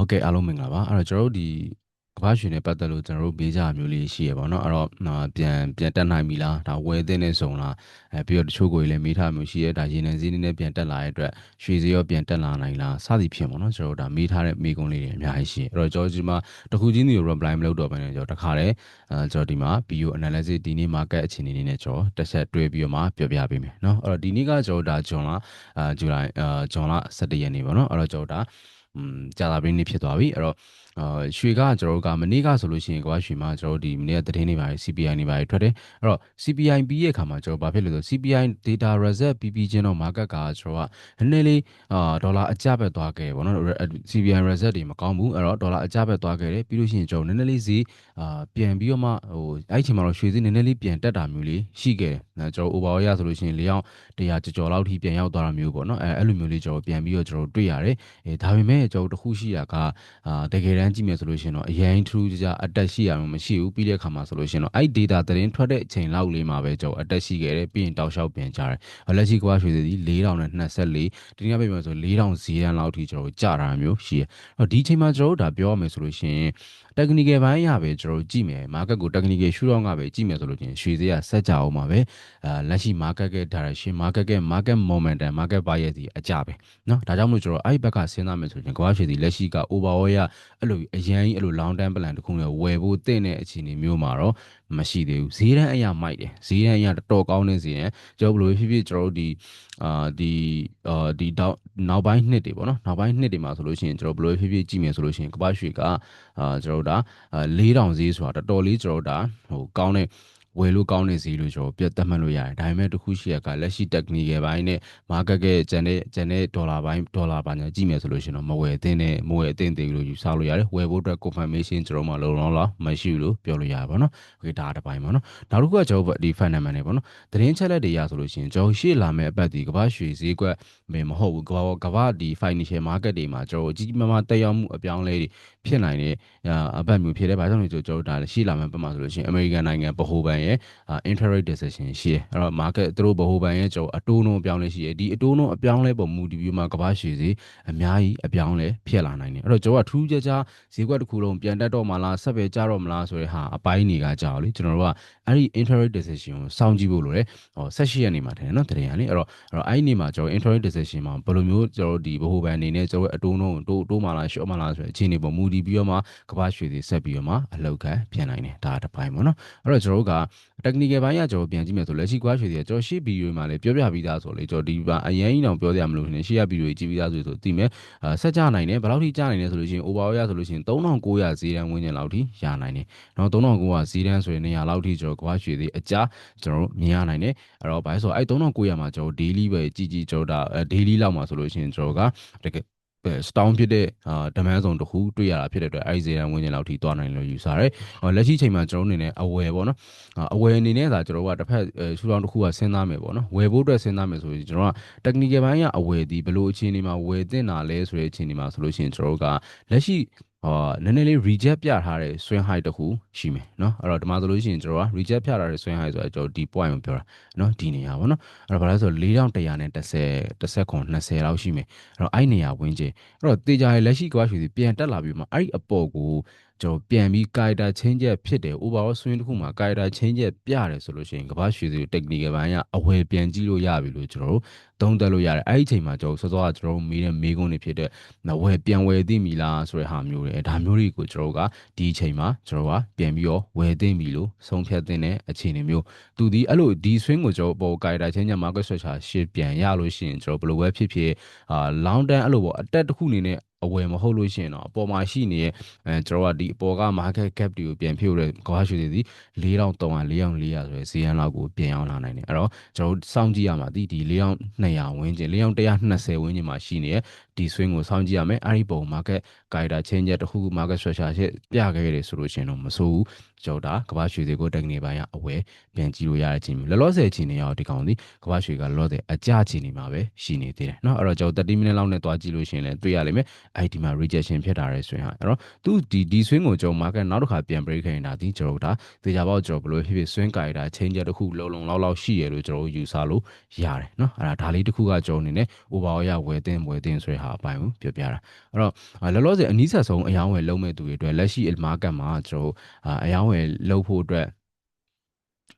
ဟုတ်ကဲ့အားလုံးမင်္ဂလာပါအဲ့တော့ကျွန်တော်တို့ဒီကမ္ဘာရွှေနဲ့ပတ်သက်လို့ကျွန်တော်တို့မေးကြအမျိုးလေးရှိရပါတော့အဲ့တော့ပြန်တက်နိုင်ပြီလားဒါဝယ်သင့်တဲ့ဇုံလားပြီးတော့တချို့ကိုလည်းမေးထားမျိုးရှိရဒါရေနံစည်းနည်းနဲ့ပြန်တက်လာတဲ့အတွက်ရွှေစည်းရောပြန်တက်လာနိုင်လားစသည်ဖြင့်ပေါ့နော်ကျွန်တော်တို့ဒါမေးထားတဲ့မေးခွန်းလေးတွေအများကြီးရှိရအဲ့တော့ကျွန်တော်ဒီမှာတစ်ခုချင်းစီကို reply မလုပ်တော့ဘဲနဲ့ကျွန်တော်တခါတည်းကျွန်တော်ဒီမှာ BO analysis ဒီနေ့ market အခြေအနေလေးနဲ့ကျွန်တော်တစ်ဆက်တွဲပြီးတော့မှပြောပြပေးမယ်เนาะအဲ့တော့ဒီနေ့ကကျွန်တော်ဒါဇွန်လဇူလိုင်ဇွန်လ17ရက်နေ့ပေါ့နော်အဲ့တော့ကျွန်တော်ဒါကြာသပတေးနေ့ဖြစ်သွားပြီအဲ့တော့ရွှေကကျွန်တော်တို့ကမနေ့ကဆိုလို့ရှိရင်ကမ္ဘာရွှေမှာကျွန်တော်တို့ဒီမနေ့ကသတင်းတွေပါတယ် CPI တွေပါတယ်ထွက်တယ်အဲ့တော့ CPI ပြီးရဲ့အခါမှာကျွန်တော်ဘာဖြစ်လို့လဲဆို CPI data result ပြီးပြီးချင်းတော့ market ကကျွန်တော်ကနည်းနည်းလေးဒေါ်လာအကျဘက်သွားခဲ့တယ်ပေါ့နော် CPI result တွေမကောင်းဘူးအဲ့တော့ဒေါ်လာအကျဘက်သွားခဲ့တယ်ပြီးလို့ရှိရင်ကျွန်တော်နည်းနည်းလေးဈေးပြန်ပြီးတော့မှအဲ့ချိန်မှာတော့ရွှေဈေးနည်းနည်းလေးပြန်တက်တာမျိုးလေးရှိခဲ့တယ်ကျွန်တော် overall ရဆိုလို့ရှိရင်၄အောင်100ကျော်လောက်ထိပြန်ရောက်သွားတာမျိုးပေါ့နော်အဲ့လိုမျိုးလေးကျွန်တော်ပြန်ပြီးတော့ကျွန်တော်တွေ့ရတယ်ဒါပေမဲ့ကျွန်တော်တခုရှိတာကတကယ်တမ်းကြည့်မယ်ဆိုလို့ရှိရင်တော့အရင် true ကြအတက်ရှိရမှာမရှိဘူးပြီးတဲ့အခါမှာဆိုလို့ရှိရင်တော့အဲ့ data သတင်းထွက်တဲ့အချိန်လောက်လေးမှာပဲကျွန်တော်အတက်ရှိခဲ့တယ်ပြီးရင်တောက်လျှောက်ပြန်ကြတယ်လက်ရှိကရွှေဈေးဒီ4024ဒီနေ့ပြည့်မယ်ဆို4000ဈေးတန်းလောက်ထိကျွန်တော်ကြာတာမျိုးရှိတယ်အဲ့ဒီအချိန်မှာကျွန်တော်တို့ဒါပြောရမယ်ဆိုလို့ရှိရင်technical ဘိုင်းရပဲကျွန်တော်ကြည့်မယ် market ကို technical ရှုထောင့်ကပဲကြည့်မယ်ဆိုလို့ချင်းရွှေဈေးကဆက်ကြအောင်ပါပဲလက်ရှိ market ရဲ့ direction market momentum market bias ဒီအကြပဲเนาะဒါကြောင့်မို့ကျွန်တော်အဲ့ဘက်ကစဉ်းစားမယ်ဆိုရင်ကမ္ဘာရွှေဈေးလက်ရှိက overall ရအဲ့လိုအရင်ကြီးအဲ့လို long term plan တခုနဲ့ဝယ်ဖို့တင့်တဲ့အခြေအနေမျိုးမှာတော့မရှိသေးဘူးဈေးတန်းအရာမိုက်တယ်ဈေးတန်းအရာတော်တော်ကောင်းနေဈေးနဲ့ကျွန်တော်ဘယ်လိုဖြစ်ဖြစ်ကျွန်တော်တို့ဒီနောက်ပိုင်းနှစ်တွေပေါ့နော်နောက်ပိုင်းနှစ်တွေမှာဆိုလို့ရှိရင်ကျွန်တော်ဘယ်လိုဖြစ်ဖြစ်ကြည့်မယ်ဆိုလို့ရှိရင်ကမ္ဘာရွှေကကျွန်တော်တို့ဒါ4000ဈေးဆိုတာတော်တော်လေးကျွန်တော်တို့ဒါကောင်းတဲ့ဝယ်လို့ကောင်းတဲ့ဈေးလို့ကျွန်တော်ပြတ်သတ်မှတ်လို့ရတယ်ဒါပေမဲ့တခုရှိရကလက်ရှိ technical ဘိုင်းနဲ့ market ကကျန်တဲ့ဒေါ်လာပိုင်းညာကြည့်မယ်ဆိုလို့ရှိရင်တော့မဝယ်သင့်သေးလို့ယူဆလို့ရတယ်ဝယ်ဖို့အတွက် confirmation ကျွန်တော်မှလုံလောက်လောက်မရှိဘူးလို့ပြောလို့ရပါတော့နော်โอเคဒါတစ်ပိုင်းပါနော်နောက်တစ်ခုကကျွန်တော်ဒီ fundamental တွေပေါ့နော်သတင်းချက်လက်တွေရဆိုလို့ရှိရင်ကျွန်တော်ရှေ့လာမယ့်အပတ်ဒီကမ္ဘာရွှေဈေးကွက်မဟုတ်ဘူးကမ္ဘာဒီ financial market တွေမှာကျွန်တော်အကြီးမားတက်ရောက်မှုအပြောင်းလဲတွေဖြစ်နိုင်တဲ့အပတ်မျိုးဖြစ်တယ်။ဘာကြောင့်လဲဆိုတော့ကျွန်တော်ဒါရှိလာမယ့်ပတ်မှာဆိုလို့ရှိရင် American နိုင်ငံဗဟိုဘဏ်ရဲ့interest rate decision ရှိတယ်။အဲ့တော့ market သူတို့ဗဟိုဘဏ်ရဲ့ကျွန်တော်အတိုးနှုန်းအပြောင်းလဲရှိတယ်။ဒီအတိုးနှုန်းအပြောင်းလဲပုံမူတည်ပြီးမှကမ္ဘာရွှေဈေးအများကြီးအပြောင်းလဲဖြစ်လာနိုင်တယ်။အဲ့တော့ကျွန်တော်ကထူးခြားခြားဈေးကွက်တစ်ခုလုံးပြန်တက်တော့မလားဆက်ပဲကျတော့မလားဆိုတဲ့ဟာအပိုင်းတွေကကြောက်လေကျွန်တော်တို့ကအဲ့ဒီ interest rate decision ကိုစောင့်ကြည့်ဖို့လိုတယ်18ရက်နေ့မှာထင်တယ်နော်တကယ်ရလေအဲ့တော့အဲ့ဒီနေ့မှာကျွန်တော် interest rate decision မှာဘယ်လိုမျိုးကျွန်တော်ဒီဗဟိုဘဏ်အနေနဲ့ကျွန်တော်အတိုးနှုန်းတိုးမှလားရှော့မှလားဆိုတဲ့အခြေအနေပေါ်မူတည်ပြီးတော့မှကမ္ဘာရွှေတွေဆက်ပြီးတော့မှအလောက်ခံပြန်နိုင်တယ်ဒါတစ်ပိုင်းပေါ့နော်အဲ့တော့ကျွန်တော်တို့က technical ဘိုင်းကကျွန်တော်ပြန်ကြည့်မယ်ဆိုလက်ရှိကမ္ဘာရွှေတွေကျွန်တော်ရှေ့ဗီဒီယိုမှာလည်းပြောပြပြီးသားဆိုလေကျွန်တော်ဒီအရင်ကြီးတောင်ပြောရမလို့ရှင်ရှေ့ရဗီဒီယိုကြီးကြည့်ပြီးသားဆိုသိမယ်ဆက်ကြနိုင်တယ်ဘယ်လောက်ထိကြနိုင်လဲဆိုလို့ရှိရင် overall ရဆိုလို့ရှိရင်3900ဈေးတန်းဝန်းကျင်လောက်ထိရနိုင်တယ်နော်3900ဈေးတန်းဆိုရင်နေရာလောက်ထိကျွန်တော်ကမ္ဘာရွှေတွေအကြကျွန်တော်တို့မြင်ရနိုင်တယ်အဲ့တော့ဘာလဲဆိုတော့အဲ့3900မှာကျွန်တော် daily ပဲကြည့်ကျွန်တော်ဒါ daily လောက်မှာဆိုလို့ရှိရင်ကျွန်တော်ကတကယ်stown ဖြစ်တဲ့demand zone တစ်ခုတွေ့ရတာဖြစ်တဲ့အတွက်အဲ့ဒီဈေးတန်းဝန်းကျင်လောက်ထိသွားနိုင်လို့ယူဆရတယ်လက်ရှိချိန်မှာကျွန်တော်အနေနဲ့အဝယ်ပေါ့နော်အဝယ်အနေနဲ့ဒါကျွန်တော်ကတစ်ဖက်ထူထောင်တစ်ခုကစဉ်းစားမယ်ပေါ့နော်ဝယ်ဖို့အတွက်စဉ်းစားမယ်ဆိုရင်ကျွန်တော်က technical ဘိုင်းကအဝယ်ဒီဘယ်လိုအခြေအနေမှာဝယ်သင့်တာလဲဆိုတဲ့အခြေအနေမှာဆိုလို့ရှိရင်ကျွန်တော်ကလက်ရှိနည်းနည်းလေး reject ပြထားတဲ့ swing high တခုရှိမယ်เนาะအဲ့တော့ဒီမှာဆိုလို့ရှိရင်ကျွန်တော်က reject ပြထားတဲ့ swing high ဆိုတာကျွန်တော်ဒီ point ကိုပြောတာเนาะဒီနေရာပေါ့เนาะအဲ့တော့ဘာလဲဆို4110နဲ့10ခွန်20လောက်ရှိမယ်အဲ့တော့အဲ့နေရာဝင်းကျင်အဲ့တော့တေချာရဲ့လက်ရှိကရွှေစီပြန်တက်လာပြီးမှအဲ့ဒီအပေါ်ကိုကျွန်တော်ပြန်ပြီး guide change ချက်ဖြစ်တယ် overall swing တစ်ခုမှာ guide change ချက်ပြတယ်ဆိုလို့ရှိရင်ကမ္ဘာရွှေစီ technical ဘိုင်းကအဝယ်ပြန်ကြည့်လို့ရပြီလို့ကျွန်တော်တို့သုံးသပ်လို့ရတယ်အဲ့ဒီအချိန်မှာကျွန်တော်စောစောကကျွန်တော်တို့မေးတဲ့မေးခွန်းတွေဖြစ်တဲ့ပြန်ဝယ်သိမိလားဆိုတဲ့ဟာမျိုးတွေဒါမျိုးတွေကိုကျွန်တော်တို့ကဒီအချိန်မှာကျွန်တော်ကပြန်ပြီးတော့ဝယ်သိမိလို့ဆုံးဖြတ်တဲ့အခြေအနေမျိုးသူဒီအဲ့လိုဒီ swing ကိုကျွန်တော်ပေါ် guide change ချက် market structure ရှင်းပြန်ရလို့ရှိရင်ကျွန်တော်ဘယ်လိုပဲဖြစ်ဖြစ်long term အဲ့လိုပေါ့အတက်တစ်ခုအနေနဲ့အဝယ်မဟုတ်လို့ရှိရင်တော့အပေါ်မှာရှိနေတဲ့ကျွန်တော်ကဒီအပေါ်က market cap တွေကိုပြန်ဖြို့တဲ့ကမ္ဘာရွှေတွေဒီ4300 4400ဆိုတဲ့ဈေးရန်လောက်ကိုပြန်အောင်လာနိုင်တယ်အဲ့တော့ကျွန်တော်စောင့်ကြည့်ရမှာဒီ4200ဝန်းကျင်4120ဝန်းကျင်မှာရှိနေတဲ့ဒီ swing ကိုစောင့်ကြည့်ရမယ်အဲ့ဒီပုံ market guide change တစ်ခု market structure ရှင်းပြခဲ့ရတယ်ဆိုလို့ရှိရင်တော့မဆိုးဘူးကျွန်တော်ဒါကမ္ဘာရွှေတွေကို technical ဘိုင်းကအဝယ်ပြန်ကြည့်လို့ရတဲ့အချိန်မျိုးလောလောဆယ်အချိန်တွေရောဒီကောင်ဒီကမ္ဘာရွှေကလောလောဆယ်အကြအချိန်တွေမှာပဲရှိနေသေးတယ်เนาะအဲ့တော့ကျွန်တော်30 minute လောက်နဲ့တွားကြည့်လို့ရှိရင်လည်းတွေ့ရလိမ့်မယ် အဲ့ဒီမှာ rejection ဖြစ်တာရဲဆိုရင်ဟာအဲ့တော့သူဒီ swing ကိုကျွန်တော် market နောက်တစ်ခါပြန် break ခဲ့ရင်ဒါဒီကျွန်တော်တို့ဒါသေချာပေါက်ကျွန်တော်ဘယ်လိုဖြစ်ဖြစ် swing ကြိုက်တာ change တစ်ခုလုံလောက်ရှိရလို့ကျွန်တော်တို့ယူဆလို့ရတယ်เนาะအဲ့ဒါလေးတစ်ခုကကျွန်တော်အနေနဲ့ overall ရဝယ်တင်ဆိုတဲ့ဟာအပိုင်းကိုပြောပြတာအဲ့တော့လောလောဆယ်အနည်းဆက်ဆုံးအယောင်းဝယ်လုံးမဲ့သူတွေအတွက်လက်ရှိ market မှာကျွန်တော်အယောင်းဝယ်လုံးဖို့အတွက်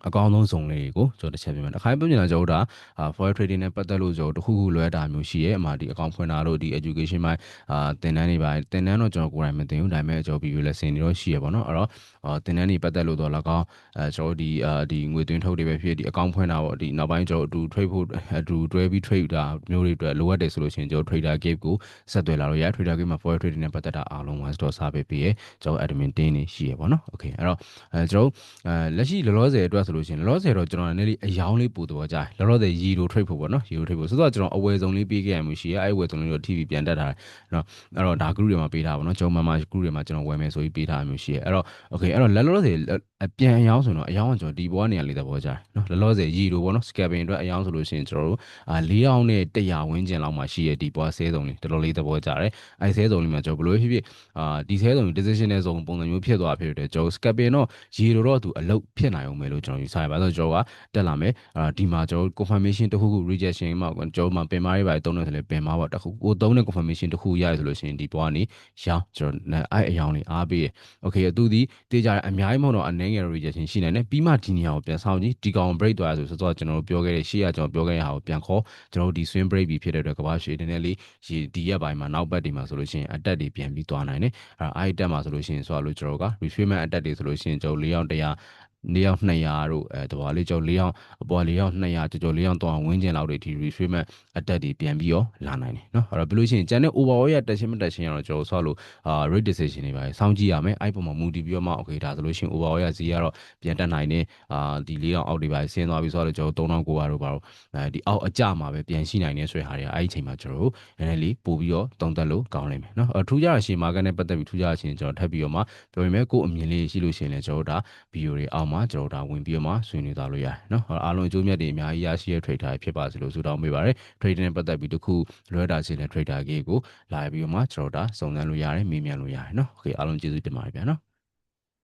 အကောင်းဆုံးဇုံလေးတွေကိုကျွန်တော်တစ်ချက်ပြမယ်။တစ်ခါပြောပြနေတာကျွန်တော်တို့ဒါforex trading နဲ့ပတ်သက်လို့ကျွန်တော်တစ်ခုခုလွဲတာမျိုးရှိရဲအမှဒီအကောင့်ဖွင့်တာလို့ဒီ education ပိုင်းသင်တန်းတွေပါသင်တန်းတော့ကျွန်တော်ကိုယ်တိုင်မသင်ဘူးဒါပေမဲ့ကျွန်တော် video lesson တွေတော့ရှိရပါတော့အဲ့တော့သင်တန်းတွေပတ်သက်လို့တော့၎င်းကျွန်တော်ဒီငွေသွင်းထုတ်တွေပဲဖြစ်ဒီအကောင့်ဖွင့်တာပေါ့ဒီနောက်ပိုင်းကျွန်တော်အတူ trade ဖို့အတူတွဲပြီး trade တာမျိုးတွေအတွက်လိုအပ်တယ်ဆိုလို့ရှိရင်ကျွန်တော် trader gate ကိုဆက်သွယ်လာလို့ရ trader gate မှာ forex trading နဲ့ပတ်သက်တာအားလုံး one stop စာပေးပြီးရကျွန်တော် admin team တွေရှိရပါတော့ okay အဲ့တော့ကျွန်တော်လက်ရှိလောလောဆယ်အတွက်ဆိုလို့ရှိရင်လောလောဆယ်တော့ကျွန်တော်နည်းနည်းလေးအယောင်းလေးပို့တော့ကြာလောလောဆယ်ရီလို trade ဖို့ပေါ့နော်ရီလို trade ဖို့ဆိုတော့ကျွန်တော်အဝယ်ဆုံးလေးပေးခဲ့ရမှုရှိရအဲ့အဝယ်ဆုံးလေးတော့ TV ပြန်တက်ထားတယ်နော်အဲ့တော့ဒါ group တွေမှာပေးထားပါတော့ကျွန်တော်မှ group တွေမှာကျွန်တော်ဝယ်မယ်ဆိုပြီးပေးထားမှုရှိရအဲ့တော့ okay အဲ့တော့လောလောဆယ်ပြန်အယောင်းဆိုတော့အယောင်းကကျွန်တော်ဒီဘောကနေလေးသဘောကြာနော်လောလောဆယ်ရီလိုပေါ့နော် scalping အတွက်အယောင်းဆိုလို့ရှိရင်ကျွန်တော်တို့4000နဲ့100ဝန်းကျင်လောက်မှရှိရဒီဘောဆဲဆုံးလေးတော်တော်လေးသဘောကြာတယ်အဲ့ဆဲဆုံးလေးမှာကျွန်တော်ဘယ်လိုဖြစ်ဖြစ်ဒီဆဲဆုံး decisional zone ပုံစံမျိုးဖြစ်သွားဖြစ်တယ်ကျွန်တော် scalping တော့ရီလိုတော့သူအလုပ်ဖြစ်နိုင်အောင်မယ်လို့ကျွန်တော်ယူဆရပါဆိုတော့ကျွန်တော်ကတက်လာမယ်ဒီမှာကျွန်တော် confirmation တစ်ခုခု rejection မှာကျွန်တော်မှပင်မာရေးပါတုံးတယ်ဆိုလေပင်မာပေါ့တစ်ခုကိုသုံးတဲ့ confirmation တစ်ခုရရဆိုလို့ရှိရင်ဒီဘောကနေရောင်းကျွန်တော်အဲ့အယောင်းလေးအားပေးရ okay သူဒီတေးကြအများကြီးမဟုတ်တော့အနေငယ် rejection ရှိနိုင်တယ်ပြီးမှဒီနေရာကိုပြန်ဆောင်ကြည့်ဒီကောင် break သွားဆိုတော့ကျွန်တော်တို့ပြောခဲ့တဲ့ရှေ့ကကျွန်တော်ပြောခဲ့တဲ့ဟာကိုပြန်ခေါ်ကျွန်တော်တို့ဒီ swing break ပြီးဖြစ်တဲ့အတွက်ကဘာရှည်နေနေလေးဒီရက်ပိုင်းမှာနောက်ပတ်တွေမှာဆိုလို့ရှိရင်အတက်တွေပြန်ပြီးသွားနိုင်တယ်အဲ့တက်မှာဆိုလို့ရှိရင်ဆိုတော့လို့ကျွန်တော်က retracement အတက်တွေဆိုလို့ရှိရင်ကျွန်တော်4ရောက်100 4ရောက်200တို့တဘာလေးကျော်4ရောက်အပေါ်4ရောက်200ကျော်4ရောက်300ဝန်းကျင်လောက်တွေဒီ retracement အတက်တွေပြန်ပြီးတော့လာနိုင်တယ်เนาะအဲ့တော့ဘယ်လိုရှိရင်ကျန်တဲ့ overall ရတက်ရှင်းမတက်ရှင်းရတော့ကျွန်တော်ဆော့လို့rate decision တွေပါစောင့်ကြည့်ရမယ်အဲ့ပုံမှာမူတည်ပြီးတော့မှ okay ဒါဆိုလို့ရှိရင် overall ရဈေးကတော့ပြန်တက်နိုင်တယ်ဒီ4ရောက်အောက်တွေပါဆင်းသွားပြီးဆိုတော့ကျွန်တော်3900တို့ပါတော့ဒီအောက်အကျမှာပဲပြန်ရှိနိုင်နေဆိုတဲ့ဟာတွေအဲ့ဒီအချိန်မှာကျွန်တော်တို့နည်းနည်းလေးပို့ပြီးတော့တုံတက်လို့ကောင်းလိမ့်မယ်เนาะထူးခြားတဲ့ရှေ့ market နဲ့ပတ်သက်ပြီးထူးခြားတဲ့ရှေ့ကျွန်တော်ထပ်ပြီးတော့မှပြောရမယ်ကို့အမြင်လေးရှိလို့ရှိရင်လည်းကျွန်တော်တို့ဒါ video တွေအောက်မှာကျွန်တော်ဒါဝင်ပြီးတော့မှဆွေးနွေးသွားလို့ရတယ်เนาะအားလုံးအကျိုးမြတ်တွေအများကြီးရရှိရ trader ဖြစ်ပါစေလို့ဆုတောင်းပေးပါရစေ trader နဲ့ပတ်သက်ပြီးတခုလွဲတာရှိတဲ့ trader ကြီးကိုလာပြီးတော့မှကျွန်တော်ဒါစုံစမ်းလို့ရတယ်မေးမြန်းလို့ရတယ်เนาะ okay အားလုံးကျေးဇူးတင်ပါတယ်ဗျာเนาะ